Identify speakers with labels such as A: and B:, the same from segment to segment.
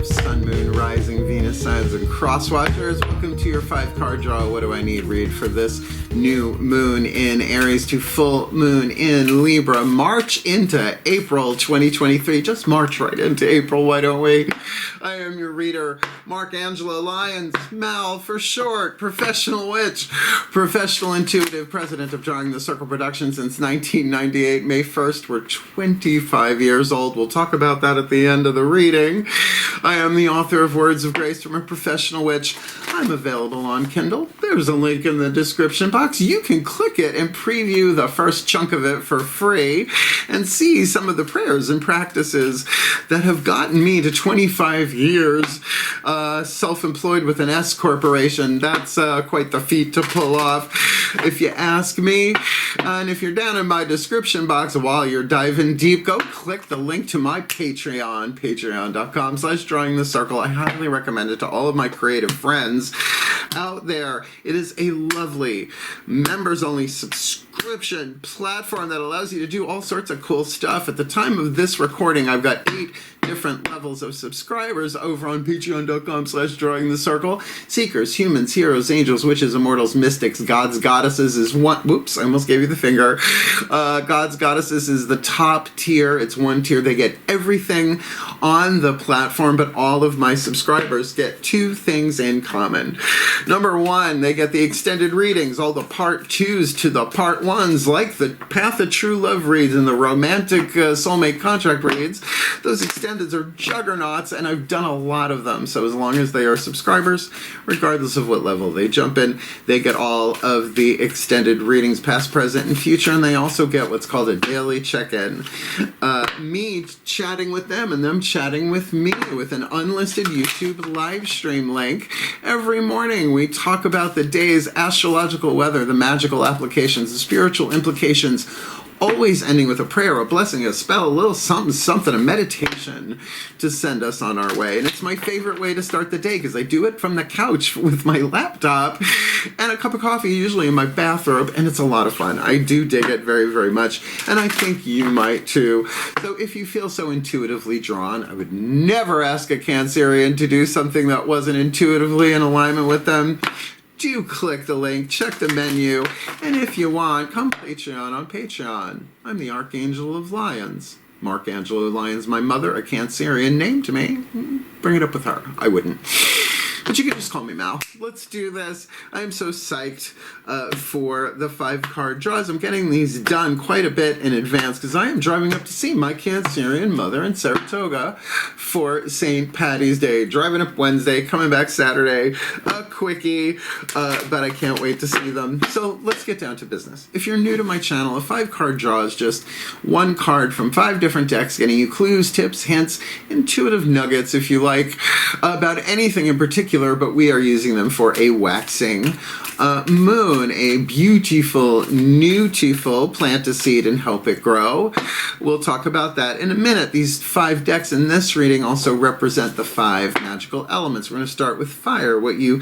A: Sun, Moon, Rising, Venus signs, and crosswatchers. Welcome to your 5-card draw. What do I need read for this new moon in Aries to full moon in Libra? March into April 2023. Just march right into April, why don't we? I am your reader, Mark Angelo, Lyons, Mal for short, professional witch, professional intuitive, president of Drawing the Circle Productions since 1998. May 1st, we're 25 years old. We'll talk about that at the end of the reading. I am the author of Words of Grace from a Professional Witch. I'm available on Kindle. There's a link in the description box. You can click it and preview the first chunk of it for free and see some of the prayers and practices that have gotten me to 25 years self-employed with an S corporation. That's quite the feat to pull off, if you ask me. And if you're down in my description box while you're diving deep, go click the link to my Patreon, patreon.com/drawing the circle. I highly recommend it to all of my creative friends out there. It is a lovely members-only subscription platform that allows you to do all sorts of cool stuff. At the time of this recording, I've got 8 different levels of subscribers over on patreon.com/drawing the circle. Seekers, humans, heroes, angels, witches, immortals, mystics, gods, goddesses is one. Whoops, I almost gave you the finger. Gods, goddesses is the top tier. It's one tier. They get everything on the platform, but all of my subscribers get 2 things in common. Number 1, they get the extended readings, all the part 2s to the part 1s, like the Path of True Love reads and the romantic soulmate contract reads. Those extended are juggernauts, and I've done a lot of them. So as long as they are subscribers, regardless of what level they jump in, they get all of the extended readings, past, present, and future, and they also get what's called a daily check-in. Me chatting with them and them chatting with me with an unlisted YouTube live stream link. Every morning we talk about the day's astrological weather, the magical applications, the spiritual implications, always ending with a prayer, a blessing, a spell, a little something, a meditation to send us on our way. And it's my favorite way to start the day because I do it from the couch with my laptop and a cup of coffee, usually in my bathrobe, and it's a lot of fun. I do dig it very, very much, and I think you might too. So if you feel so intuitively drawn, I would never ask a Cancerian to do something that wasn't intuitively in alignment with them. Do click the link, check the menu, and if you want, come Patreon on Patreon. I'm the Archangel of Lyons. Mark Angelo Lyons, my mother, a Cancerian, named me. Bring it up with her. I wouldn't. But you can just call me Mal. Let's do this. I'm so psyched for the 5-card draws. I'm getting these done quite a bit in advance because I am driving up to see my Cancerian mother in Saratoga for St. Patty's Day. Driving up Wednesday, coming back Saturday. A quickie, but I can't wait to see them. So let's get down to business. If you're new to my channel, a 5-card draw is just 1 card from 5 different decks, getting you clues, tips, hints, intuitive nuggets, if you like, about anything in particular, but we are using them for a waxing moon, a beautiful, beautiful plant a seed and help it grow. We'll talk about that in a minute. These 5 decks in this reading also represent the 5 magical elements. We're going to start with fire, what you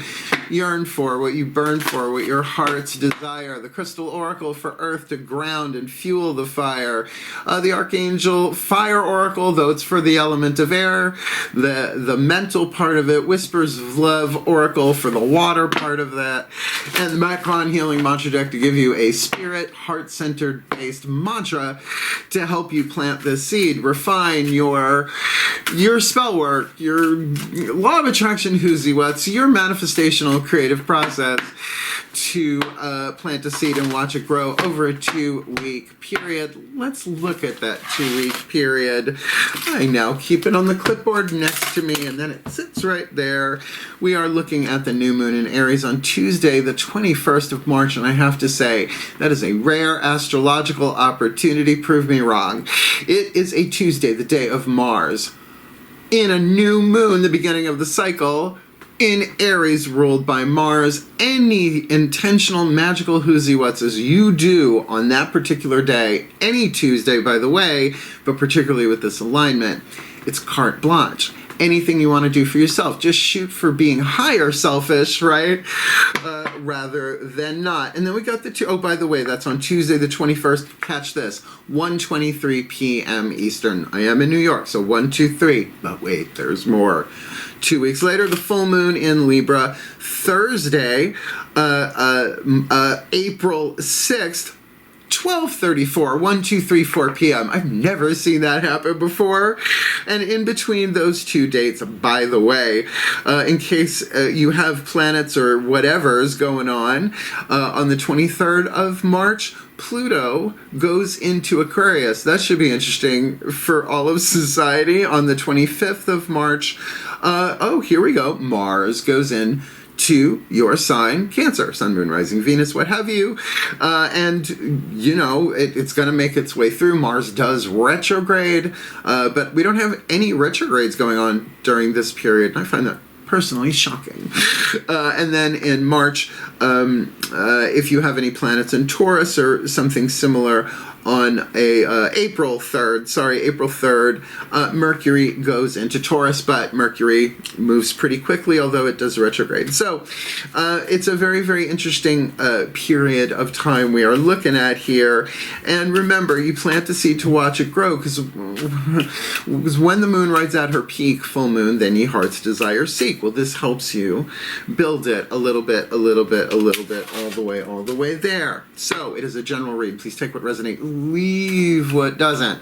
A: yearn for, what you burn for, what your heart's desire. The crystal oracle for earth to ground and fuel the fire. The archangel fire oracle, though it's for the element of air. The mental part of it, whispers of love oracle for the water part of that. And the Macron healing mantra deck to give you a spirit, heart-centered based mantra to help you plant this seed, refine your spell work, your law of attraction whoosy-wets, your manifestational creative process to plant a seed and watch it grow over a 2-week period. Let's look at that 2-week period. I now keep it on the clipboard next to me, and then it sits right there. We are looking at the new moon in Aries on Tuesday, the 21st of March, and I have to say, that is a rare astrological opportunity. Prove me wrong. It is a Tuesday, the day of Mars, in a new moon, the beginning of the cycle, in Aries ruled by Mars. Any intentional magical whoosy-whatses you do on that particular day, any Tuesday by the way, but particularly with this alignment, it's carte blanche. anything you want to do for yourself. Just shoot for being higher selfish, right? Rather than not. And then we got the two, oh, by the way, that's on Tuesday the 21st. Catch this, 1:23 p.m. Eastern. I am in New York, so 1:23. But wait, there's more. 2 weeks later, the full moon in Libra. Thursday, April 6th, 12:34, 1:24 p.m. I've never seen that happen before. And in between those two dates, by the way, in case you have planets or whatever's going on the 23rd of March, Pluto goes into Aquarius. That should be interesting for all of society. On the 25th of March, oh, here we go. Mars goes in to your sign, Cancer, Sun, Moon, Rising, Venus, what have you. And, you know, it's going to make its way through. Mars does retrograde, but we don't have any retrogrades going on during this period. And I find that personally shocking. And then in March, if you have any planets in Taurus or something similar, on April 3rd, Mercury goes into Taurus, but Mercury moves pretty quickly, although it does retrograde. So it's a very, very interesting period of time we are looking at here. And remember, you plant the seed to watch it grow, because when the moon rides at her peak, full moon, then ye heart's desire seek. Well, this helps you build it a little bit, all the way there. So it is a general read. Please take what resonates, leave what doesn't.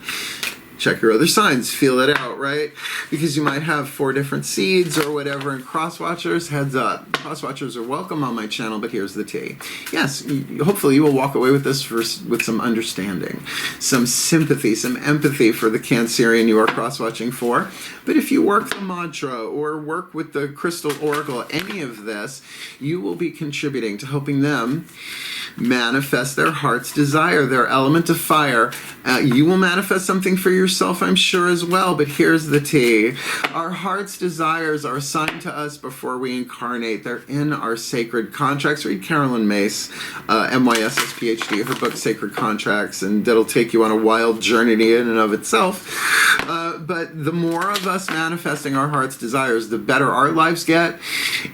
A: Check your other signs, feel it out, right? Because you might have 4 different seeds or whatever, and cross-watchers, heads up. Cross-watchers are welcome on my channel, but here's the tea. Yes, hopefully you will walk away with this with some understanding, some sympathy, some empathy for the Cancerian you are cross-watching for. But if you work the mantra or work with the crystal oracle, any of this, you will be contributing to helping them manifest their heart's desire, their element of fire. You will manifest something for yourself, I'm sure, as well, but here's the tea. Our heart's desires are assigned to us before we incarnate. They're in our sacred contracts. Read Carolyn Mace, MYSS PhD, her book Sacred Contracts, and that'll take you on a wild journey in and of itself. But the more of us manifesting our heart's desires, the better our lives get,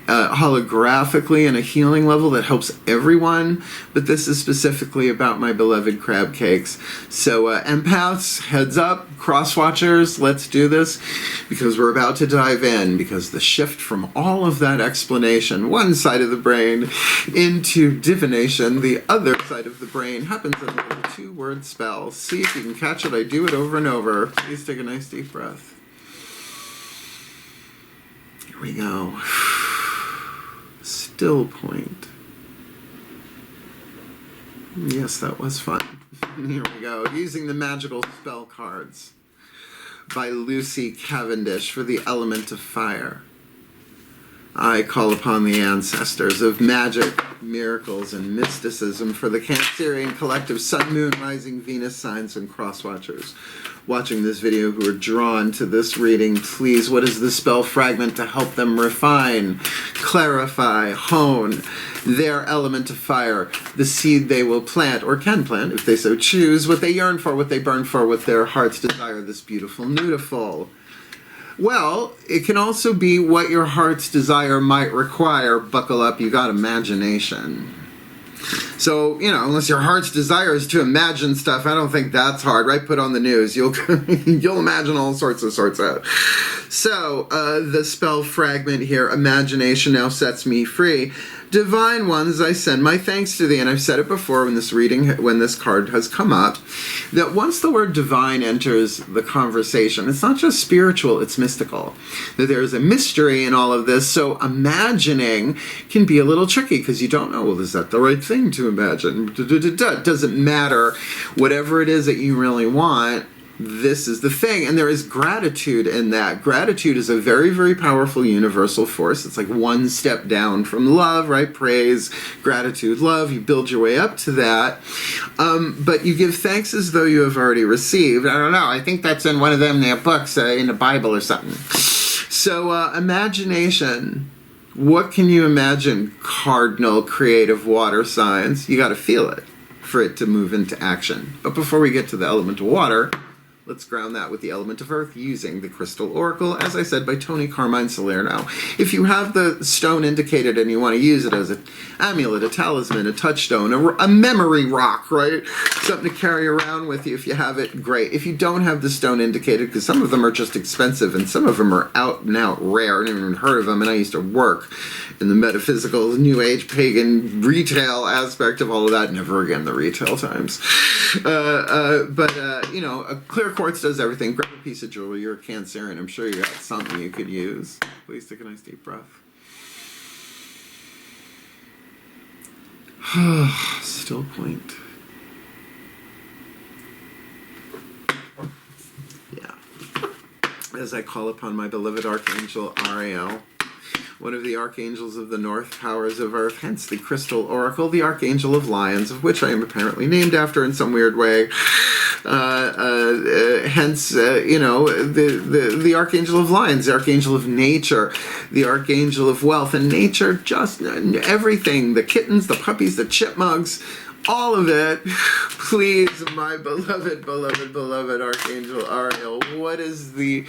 A: holographically in a healing level that helps everyone. But this is specifically about my beloved crab cakes. So empaths, heads up, cross-watchers, let's do this, because we're about to dive in, because the shift from all of that explanation, one side of the brain, into divination, the other side of the brain, happens in a little 2-word spell. See if you can catch it. I do it over and over. Please take a nice deep breath. Here we go. Still point. Yes, that was fun. Here we go. Using the magical spell cards by Lucy Cavendish for the element of fire. I call upon the ancestors of magic, miracles, and mysticism for the Cancerian collective Sun, Moon, Rising, Venus signs and cross-watchers watching this video who are drawn to this reading. Please, what is the spell fragment to help them refine, clarify, hone their element of fire, the seed they will plant, or can plant if they so choose, what they yearn for, what they burn for, what their hearts desire, this beautiful, beautiful. Well, it can also be what your heart's desire might require. Buckle up, you got imagination. So, you know, unless your heart's desire is to imagine stuff, I don't think that's hard, right? Put on the news. You'll imagine all sorts of. So, the spell fragment here, imagination now sets me free. Divine ones, I send my thanks to thee. And I've said it before when this card has come up, that once the word divine enters the conversation, it's not just spiritual, it's mystical. That there's a mystery in all of this. So imagining can be a little tricky because you don't know, well, is that the right thing to imagine? It doesn't matter. Whatever it is that you really want, this is the thing. And there is gratitude in that. Gratitude is a very, very powerful universal force. It's like one step down from love, right? Praise, gratitude, love. You build your way up to that. But you give thanks as though you have already received. I don't know. I think that's in one of them their books, in the Bible or something. So imagination. What can you imagine? Cardinal creative water signs. You got to feel it for it to move into action. But before we get to the element of water, Let's ground that with the element of earth using the Crystal Oracle, as I said, by Tony Carmine Salerno. If you have the stone indicated and you want to use it as an amulet, a talisman, a touchstone, a memory rock, right? Something to carry around with you if you have it, great. If you don't have the stone indicated, because some of them are just expensive and some of them are out and out rare, I never even heard of them, and I used to work in the metaphysical, new age, pagan, retail aspect of all of that. Never again the retail times. You know, a clear quartz does everything. Grab a piece of jewelry. You're a Cancerian. I'm sure you got something you could use. Please take a nice deep breath. Still point. Yeah. As I call upon my beloved Archangel Ariel, one of the archangels of the north, powers of earth, hence the Crystal Oracle, the Archangel of Lyons, of which I am apparently named after in some weird way. Hence, you know, the Archangel of Lyons, the Archangel of Nature, the Archangel of Wealth, and nature, just everything, the kittens, the puppies, the chipmunks, all of it. Please, my beloved, beloved, beloved Archangel Ariel, what is the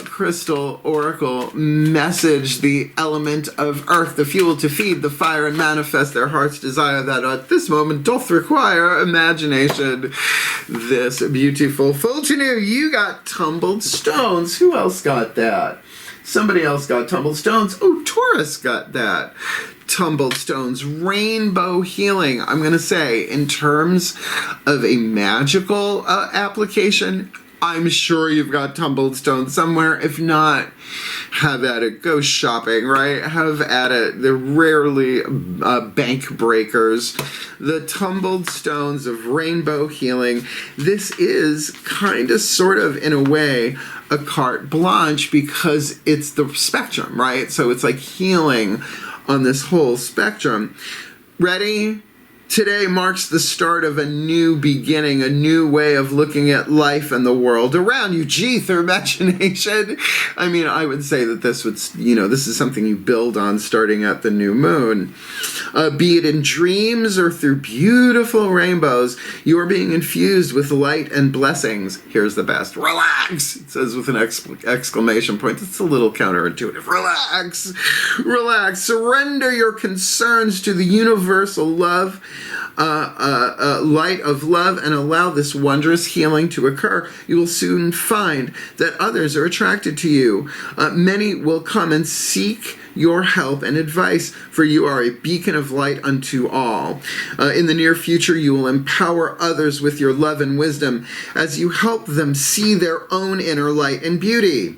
A: Crystal Oracle message, the element of earth, the fuel to feed the fire and manifest their heart's desire that at this moment doth require imagination? This beautiful Fultonoo, you got tumbled stones. Who else got that? Somebody else got tumbled stones. Oh, Taurus got that. Tumbled stones, rainbow healing. I'm going to say, in terms of a magical application, I'm sure you've got tumbled stones somewhere. If not, have at it. Go shopping, right? Have at it. They're rarely bank breakers. The tumbled stones of rainbow healing. This is kind of, sort of, in a way, a carte blanche because it's the spectrum, right? So it's like healing on this whole spectrum. Ready? Today marks the start of a new beginning, a new way of looking at life and the world around you. Gee, through imagination. I mean, I would say that this would, you know, this is something you build on starting at the new moon. Be it in dreams or through beautiful rainbows, you are being infused with light and blessings. Here's the best. Relax, it says with an exclamation point. It's a little counterintuitive. Relax. Relax. Surrender your concerns to the universal love, light of love, and allow this wondrous healing to occur. You will soon find that others are attracted to you. Many will come and seek your help and advice, for you are a beacon of light unto all. In the near future, you will empower others with your love and wisdom as you help them see their own inner light and beauty.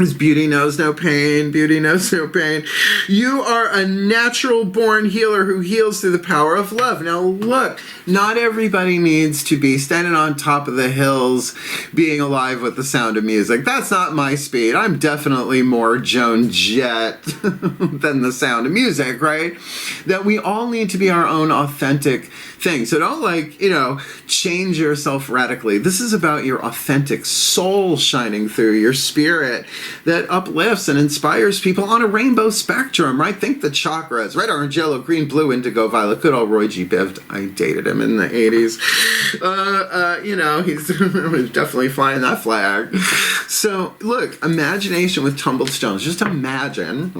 A: As beauty knows no pain, beauty knows no pain. You are a natural born healer who heals through the power of love. Now look, not everybody needs to be standing on top of the hills, being alive with the sound of music. That's not my speed. I'm definitely more Joan Jett than the sound of music, right? That we all need to be our own authentic thing. So don't, like, you know, change yourself radically. This is about your authentic soul shining through, your spirit that uplifts and inspires people on a rainbow spectrum, right? Think the chakras, red, orange, yellow, green, blue, indigo, violet. Good old Roy G. Biv. I dated him in the 80s. You know, he's definitely flying that flag. So look, imagination with tumbled stones. Just imagine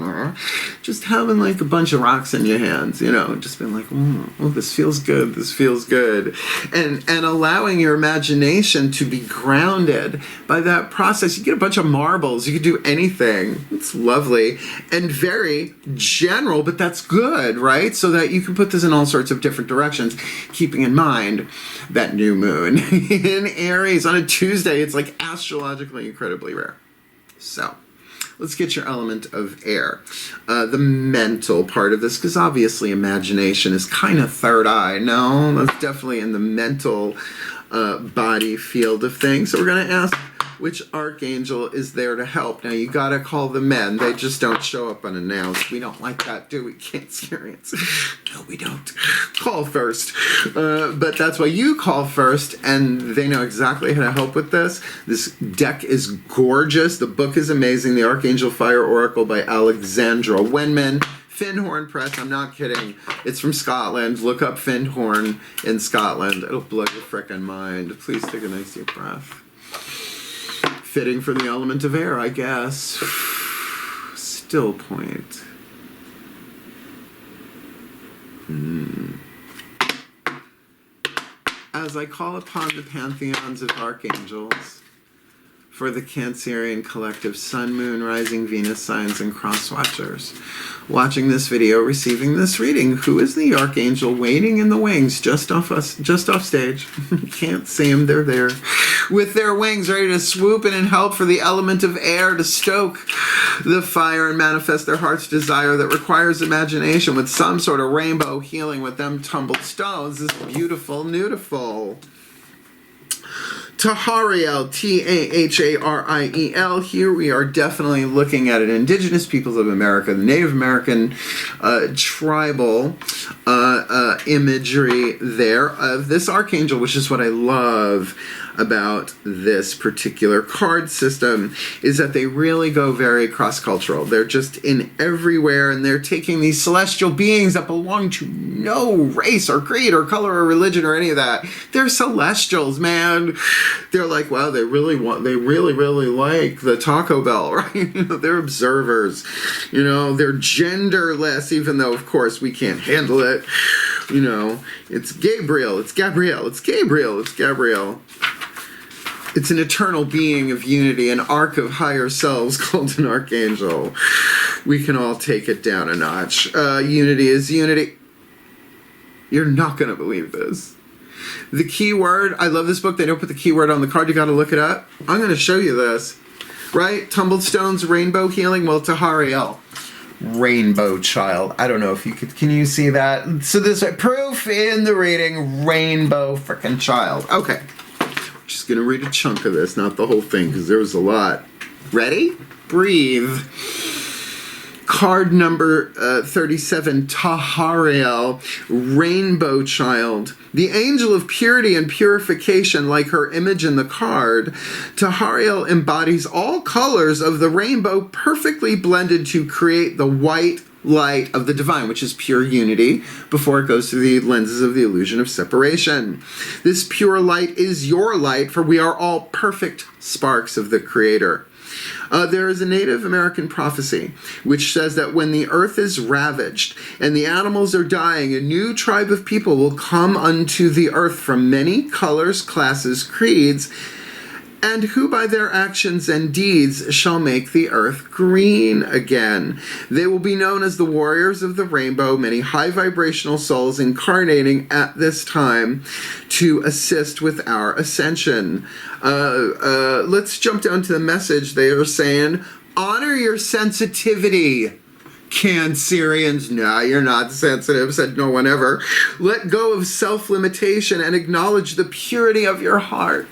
A: just having like a bunch of rocks in your hands, you know, just being like, oh, this feels good. This feels good. And allowing your imagination to be grounded by that process. You get a bunch of marbles. You could do anything. It's lovely and very general, but that's good, right? So that you can put this in all sorts of different directions, keeping in mind that new moon in Aries on a Tuesday. It's like astrologically incredibly rare. So let's get your element of air. The mental part of this, because obviously imagination is kind of third eye. No, that's definitely in the mental body field of things. So we're going to ask which archangel is there to help. Now, you got to call the men. They just don't show up unannounced. We don't like that, do we? Cancerians. No, we don't. Call first. But that's why you call first, and they know exactly how to help with this. This deck is gorgeous. The book is amazing. The Archangel Fire Oracle by Alexandra Wenman. Findhorn Press, I'm not kidding. It's from Scotland. Look up Findhorn in Scotland. It'll blow your frickin' mind. Please take a nice deep breath. Fitting for the element of air, I guess. Still point. As I call upon the pantheons of archangels, for the Cancerian collective Sun, Moon, Rising, Venus signs, and cross watchers watching this video, receiving this reading, who is the archangel waiting in the wings just off stage? Can't see them, they're there with their wings ready to swoop in and help for the element of air to stoke the fire and manifest their heart's desire that requires imagination with some sort of rainbow healing with them tumbled stones. This beautiful, beautiful. Tahariel, T-A-H-A-R-I-E-L. Here we are definitely looking at an indigenous peoples of America, the Native American tribal imagery there of this archangel, which is what I love about this particular card system, is that they really go very cross-cultural. They're just in everywhere, and they're taking these celestial beings that belong to no race or creed or color or religion or any of that. They're celestials, man. They're like, wow, they really like the Taco Bell, right? You know, they're observers. You know, they're genderless, even though, of course, we can't handle it. You know, it's Gabriel, it's Gabrielle, it's Gabriel, it's Gabrielle. It's an eternal being of unity, an arc of higher selves called an archangel. We can all take it down a notch. Unity is unity. You're not going to believe this. The keyword, I love this book. They don't put the keyword on the card. You got to look it up. I'm going to show you this. Right? Tumbled stones, rainbow healing. Well, Tahariel. Rainbow child. I don't know if you could, can you see that? So this proof in the reading, rainbow frickin' child. Okay. Just going to read a chunk of this, not the whole thing, because there was a lot. Ready? Breathe. Card number 37, Tahariel, Rainbow Child. The angel of purity and purification, like her image in the card, Tahariel embodies all colors of the rainbow perfectly blended to create the white light of the divine, which is pure unity, before it goes through the lenses of the illusion of separation. This pure light is your light, for we are all perfect sparks of the Creator. There is a Native American prophecy which says that when the earth is ravaged and the animals are dying, a new tribe of people will come unto the earth from many colors, classes, creeds, and who by their actions and deeds shall make the earth green again. They will be known as the warriors of the rainbow, many high vibrational souls incarnating at this time to assist with our ascension. Let's jump down to the message. They are saying, honor your sensitivity. Cancerians, nah, you're not sensitive, said no one ever. Let go of self-limitation and acknowledge the purity of your heart.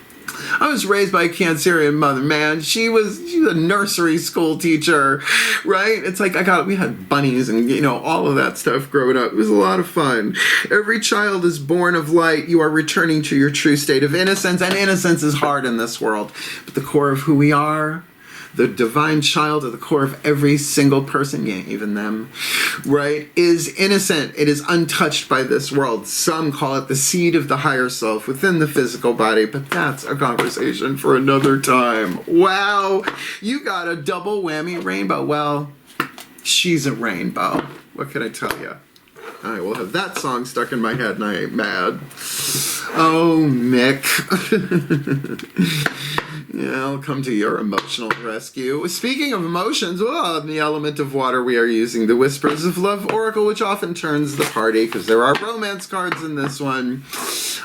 A: I was raised by a Cancerian mother, man. She was a nursery school teacher, right? It's like we had bunnies and, you know, all of that stuff growing up. It was a lot of fun. Every child is born of light. You are returning to your true state of innocence, and innocence is hard in this world. But the core of who we are, the divine child at the core of every single person, yeah, even them, right, is innocent. It is untouched by this world. Some call it the seed of the higher self within the physical body, but that's a conversation for another time. Wow, you got a double whammy rainbow. Well, she's a rainbow. What can I tell you? I will have that song stuck in my head and I ain't mad. Oh, Mick. Yeah, I'll come to your emotional rescue. Speaking of emotions, well, in the element of water, we are using the Whispers of Love Oracle, which often turns the party, because there are romance cards in this one.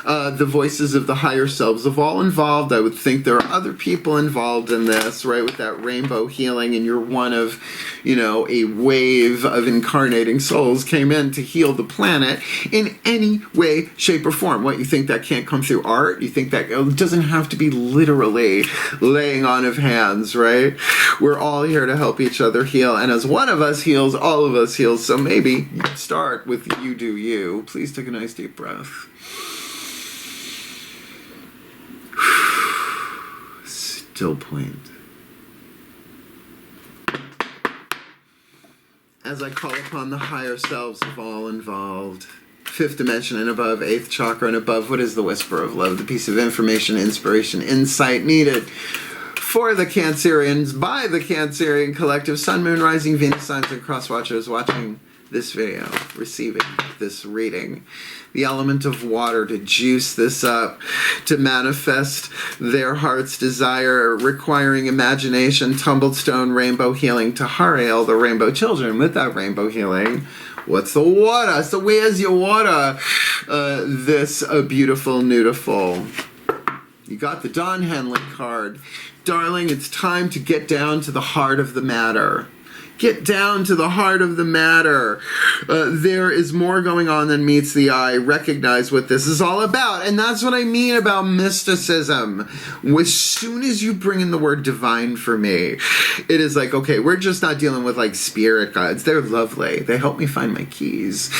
A: The voices of the higher selves of all involved. I would think there are other people involved in this, right, with that rainbow healing, and you're one of, you know, a wave of incarnating souls came in to heal the planet in any way, shape, or form. What, you think that can't come through art? You think that it doesn't have to be literally laying on of hands, right? We're all here to help each other heal, and as one of us heals, all of us heal. So maybe you start with you do you. Please take a nice deep breath. Still point. as I call upon the higher selves of all involved. 5th dimension and above, 8th chakra and above, what is the whisper of love? The piece of information, inspiration, insight needed for the Cancerians, by the Cancerian collective, Sun, Moon, Rising, Venus signs, and cross watchers watching this video, receiving this reading. The element of water to juice this up, to manifest their heart's desire, requiring imagination, tumbled stone, rainbow healing, to Hariel, the rainbow children, with that rainbow healing. What's the water? So where's your water? This beautiful, beautiful. You got the Don Henley card. Darling, it's time to get down to the heart of the matter. Get down to the heart of the matter. There is more going on than meets the eye. Recognize what this is all about. And that's what I mean about mysticism. As soon as you bring in the word divine for me, it is like, okay, we're just not dealing with like spirit guides. They're lovely. They help me find my keys.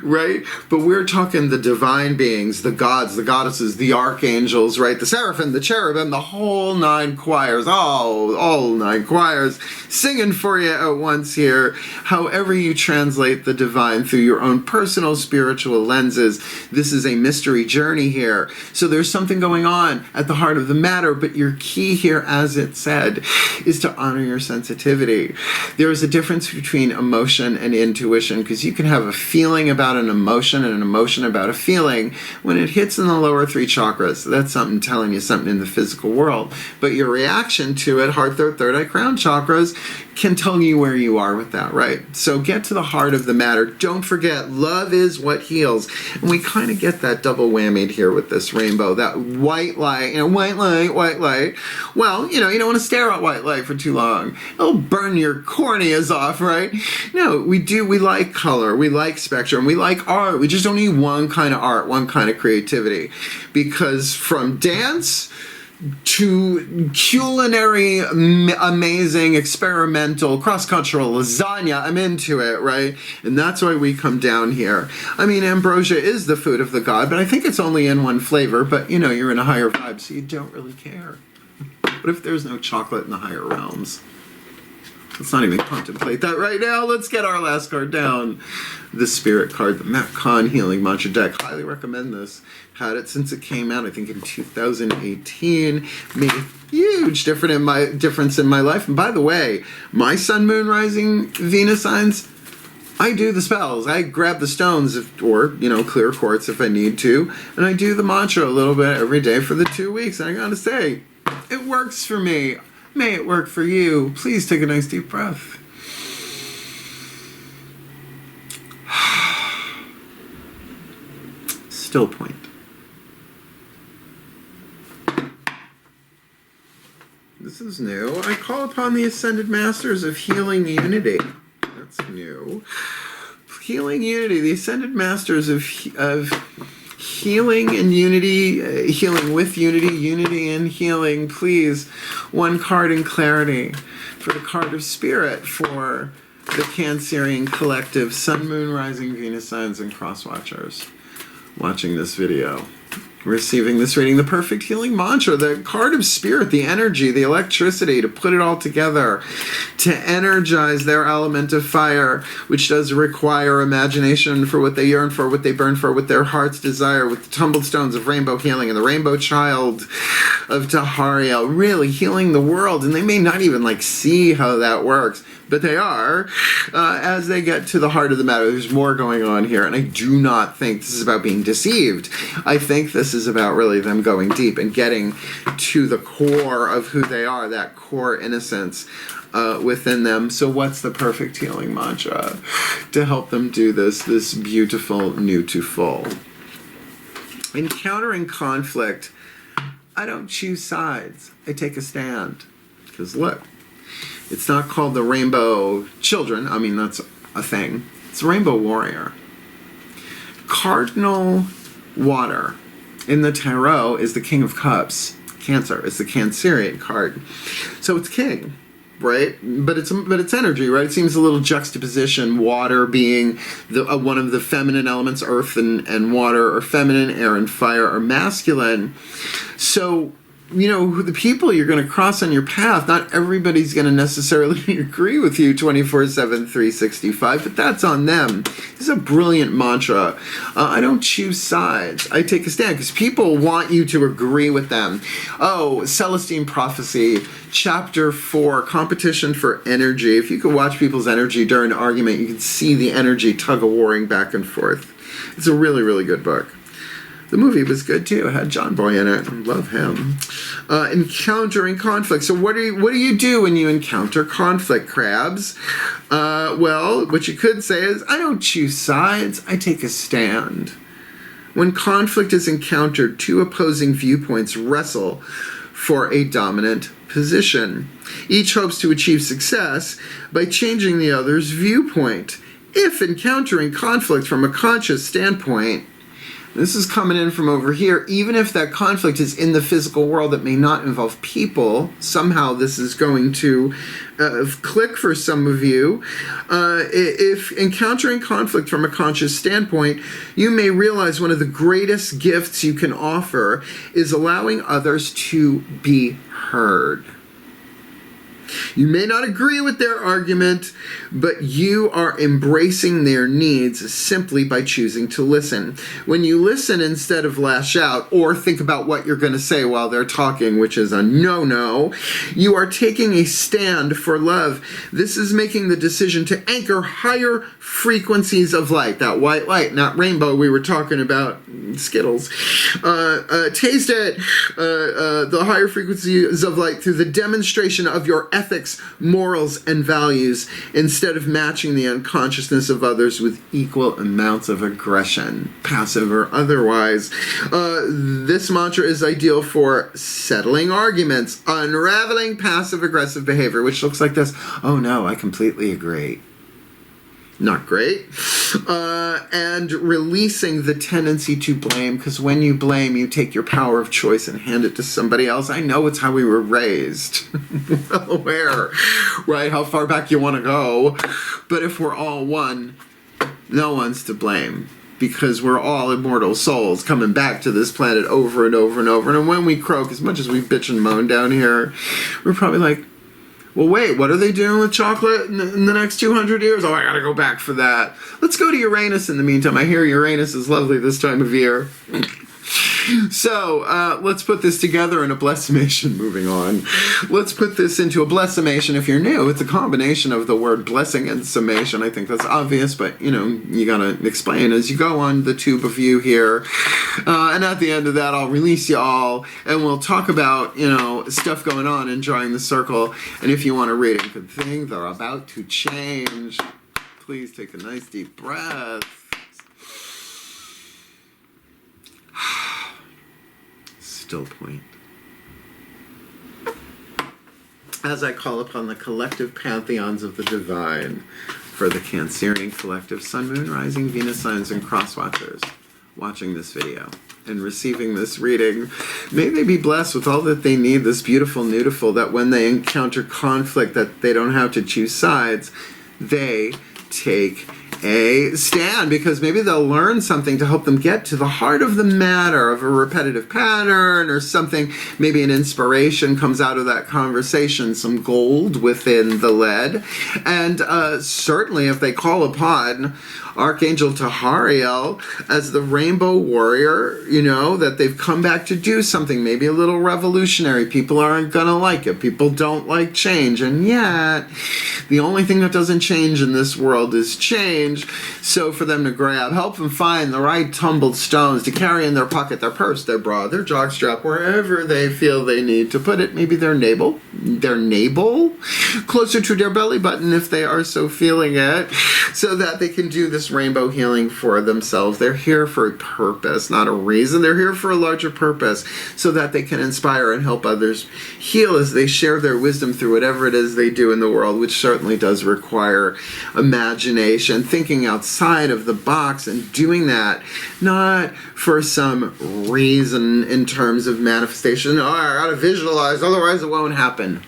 A: Right? But we're talking the divine beings, the gods, the goddesses, the archangels, right? The seraphim, the cherubim, the whole 9 choirs, all 9 choirs, singing for you at once here. However you translate the divine through your own personal spiritual lenses, this is a mystery journey here. So there's something going on at the heart of the matter, but your key here, as it said, is to honor your sensitivity. There is a difference between emotion and intuition, because you can have a feeling about an emotion and an emotion about a feeling. When it hits in the lower 3 chakras, that's something telling you something in the physical world. But your reaction to it, heart, third eye, crown chakras, can tell you where you are with that, right? So get to the heart of the matter. Don't forget, love is what heals. And we kind of get that double whammied here with this rainbow, that white light, white light. Well, you don't want to stare at white light for too long. It'll burn your corneas off, right? No, we like color, we like spectrum, we like art. We just don't need one kind of art, one kind of creativity. Because from dance to culinary, amazing, experimental, cross-cultural lasagna, I'm into it, right? And that's why we come down here. I mean, ambrosia is the food of the god, but I think it's only in one flavor, but you're in a higher vibe, so you don't really care. What if there's no chocolate in the higher realms? Let's not even contemplate that right now. Let's get our last card down. The Spirit card, the Kahn Healing Mantra deck. Highly recommend this. Had it since it came out, I think in 2018. Made a huge difference in my life. And by the way, my Sun, Moon, Rising, Venus signs, I do the spells. I grab the stones, or clear quartz if I need to, and I do the mantra a little bit every day for the 2 weeks. And I gotta say, it works for me. May it work for you. Please take a nice deep breath. Still point. This is new. I call upon the Ascended Masters of Healing Unity. That's new. Healing Unity. The Ascended Masters of Healing and Unity, healing with unity, unity and healing. Please, one card in clarity for the card of spirit for the Cancerian collective, Sun, Moon, Rising, Venus signs, and cross watchers watching this video. Receiving this reading, the perfect healing mantra, the card of spirit, the energy, the electricity, to put it all together, to energize their element of fire, which does require imagination for what they yearn for, what they burn for, what their hearts desire, with the tumbled stones of rainbow healing and the rainbow child of Tahariel, really healing the world. And they may not even see how that works, but they are, as they get to the heart of the matter. There's more going on here, and I do not think this is about being deceived. I think this is about really them going deep and getting to the core of who they are, that core innocence within them. So what's the perfect healing mantra to help them do this beautiful new to full? Encountering conflict, I don't choose sides. I take a stand. Because look, it's not called the Rainbow Children. I mean, that's a thing. It's the Rainbow Warrior. Cardinal water in the tarot is the King of Cups. Cancer is the Cancerian card. So it's king, right? But it's energy, right? It seems a little juxtaposition, water being one of the feminine elements, earth and water, or feminine, air and fire, or masculine. So the people you're going to cross on your path, not everybody's going to necessarily agree with you 24/7, 365, but that's on them. This is a brilliant mantra. I don't choose sides. I take a stand, because people want you to agree with them. Oh, Celestine Prophecy, Chapter 4, Competition for Energy. If you could watch people's energy during an argument, you can see the energy tug-of-warring back and forth. It's a really, really good book. The movie was good too. It had John Boy in it. Love him. Encountering conflict. So what do you do when you encounter conflict, crabs? Well, what you could say is, I don't choose sides. I take a stand. When conflict is encountered, two opposing viewpoints wrestle for a dominant position. Each hopes to achieve success by changing the other's viewpoint. If encountering conflict from a conscious standpoint, this is coming in from over here, even if that conflict is in the physical world that may not involve people, somehow this is going to click for some of you. If encountering conflict from a conscious standpoint, you may realize one of the greatest gifts you can offer is allowing others to be heard. You may not agree with their argument, but you are embracing their needs simply by choosing to listen. When you listen instead of lash out or think about what you're going to say while they're talking, which is a no-no, you are taking a stand for love. This is making the decision to anchor higher frequencies of light. That white light, not rainbow we were talking about, Skittles. Taste it, the higher frequencies of light through the demonstration of your ethics, morals, and values, instead of matching the unconsciousness of others with equal amounts of aggression, passive or otherwise. This mantra is ideal for settling arguments, unraveling passive-aggressive behavior, which looks like this. Oh no, I completely agree. Not great. And releasing the tendency to blame, because when you blame, you take your power of choice and hand it to somebody else. I know it's how we were raised. Well aware, right? How far back you want to go. But if we're all one, no one's to blame, because we're all immortal souls coming back to this planet over and over and over. And when we croak, as much as we bitch and moan down here, we're probably like, well, wait, what are they doing with chocolate in the next 200 years? Oh, I gotta go back for that. Let's go to Uranus in the meantime. I hear Uranus is lovely this time of year. So, let's put this together in a blessimation. Moving on. Let's put this into a blessimation. If you're new, it's a combination of the word blessing and summation. I think that's obvious, but, you gotta explain as you go on the tube of you here. And at the end of that, I'll release you all, and we'll talk about, stuff going on in Drawing the Circle. And if you want to read it, good thing they're about to change. Please take a nice deep breath. Still point. As I call upon the collective pantheons of the divine for the Cancerian collective Sun, Moon, Rising, Venus, Lions, and Cross Watchers watching this video and receiving this reading, may they be blessed with all that they need, this beautiful, beautiful, that when they encounter conflict, that they don't have to choose sides, they take a stand, because maybe they'll learn something to help them get to the heart of the matter of a repetitive pattern or something. Maybe an inspiration comes out of that conversation, some gold within the lead. And certainly if they call upon Archangel Tahariel as the rainbow warrior, that they've come back to do something, maybe a little revolutionary. People aren't gonna like it. People don't like change. And yet, the only thing that doesn't change in this world is change. So for them to grab, help them find the right tumbled stones to carry in their pocket, their purse, their bra, their jockstrap, wherever they feel they need to put it. Maybe their navel, closer to their belly button if they are so feeling it, so that they can do this rainbow healing for themselves. They're here for a purpose, not a reason. They're here for a larger purpose, so that they can inspire and help others heal as they share their wisdom through whatever it is they do in the world, which certainly does require imagination, thinking outside of the box, and doing that not for some reason in terms of manifestation. Oh, I gotta visualize, otherwise it won't happen.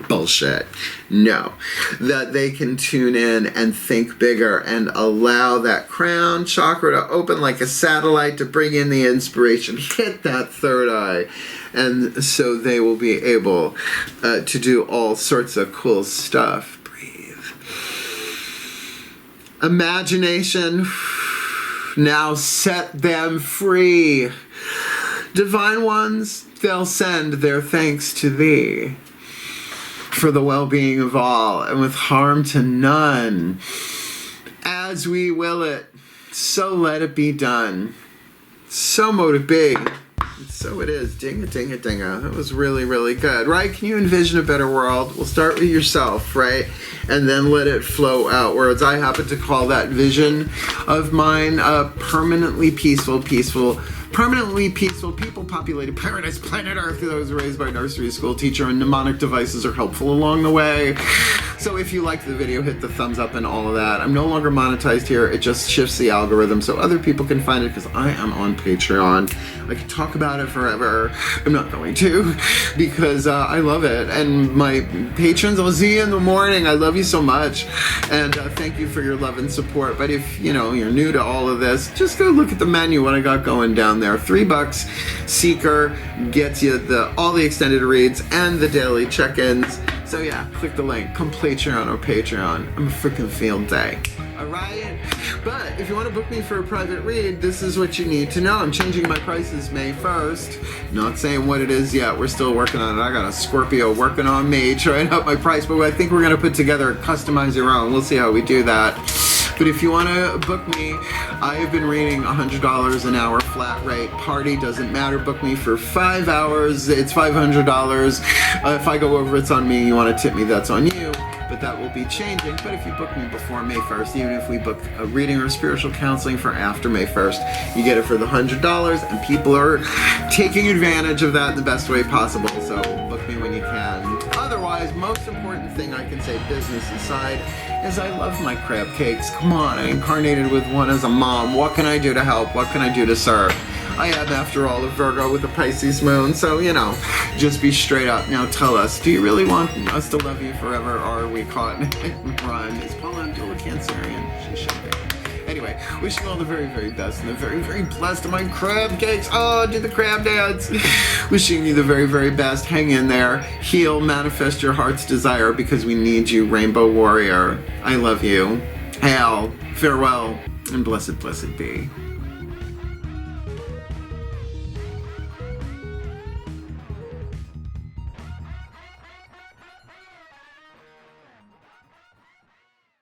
A: Bullshit. No. That they can tune in and think bigger and allow that crown chakra to open like a satellite to bring in the inspiration, hit that third eye. And so they will be able to do all sorts of cool stuff. Breathe. Imagination. Now set them free. Divine ones, they'll send their thanks to thee for the well-being of all and with harm to none. As we will it, so let it be done. So mote it be. So it is. Ding it, ding it, dinga. That was really, really good, right? Can you envision a better world? We'll start with yourself, right? And then let it flow outwards. I happen to call that vision of mine permanently peaceful, permanently peaceful, people-populated paradise, planet Earth, because I was raised by a nursery school teacher, and mnemonic devices are helpful along the way. So if you liked the video, hit the thumbs up and all of that. I'm no longer monetized here. It just shifts the algorithm so other people can find it, because I am on Patreon. I could talk about it forever. I'm not going to, because I love it. And my patrons, I'll see you in the morning. I love you so much. And thank you for your love and support. But if, you know, you're new to all of this, just go look at the menu, what I got going down there. $3 Seeker gets you all the extended reads and the daily check-ins. So yeah, click the link. Come Patreon or Patreon. I'm a freaking field day. Alright? But if you want to book me for a private read, this is what you need to know. I'm changing my prices May 1st. Not saying what it is yet. We're still working on it. I got a Scorpio working on me, trying up my price, but I think we're going to put together, customize your own. We'll see how we do that. But if you want to book me, I have been reading $100 an hour flat rate. Party doesn't matter. Book me for 5 hours. It's $500. If I go over, it's on me. You want to tip me, that's on you. But that will be changing. But if you book me before May 1st, even if we book a reading or spiritual counseling for after May 1st, you get it for the $100, and people are taking advantage of that in the best way possible. So book me when you can. Otherwise, most important thing I can say, business aside, is I love my crab cakes. Come on, I incarnated with one as a mom. What can I do to help? What can I do to serve? I am, after all, a Virgo with a Pisces moon, so, you know, just be straight up. Now tell us, do you really want us to love you forever, or are we caught in run? Is Paula Abdul a Cancerian? She should be. Anyway, wishing you all the very, very best and the very, very blessed of my crab cakes. Oh, do the crab dance. Wishing you the very, very best. Hang in there. Heal, manifest your heart's desire, because we need you, Rainbow Warrior. I love you. Hail, farewell, and blessed, blessed be.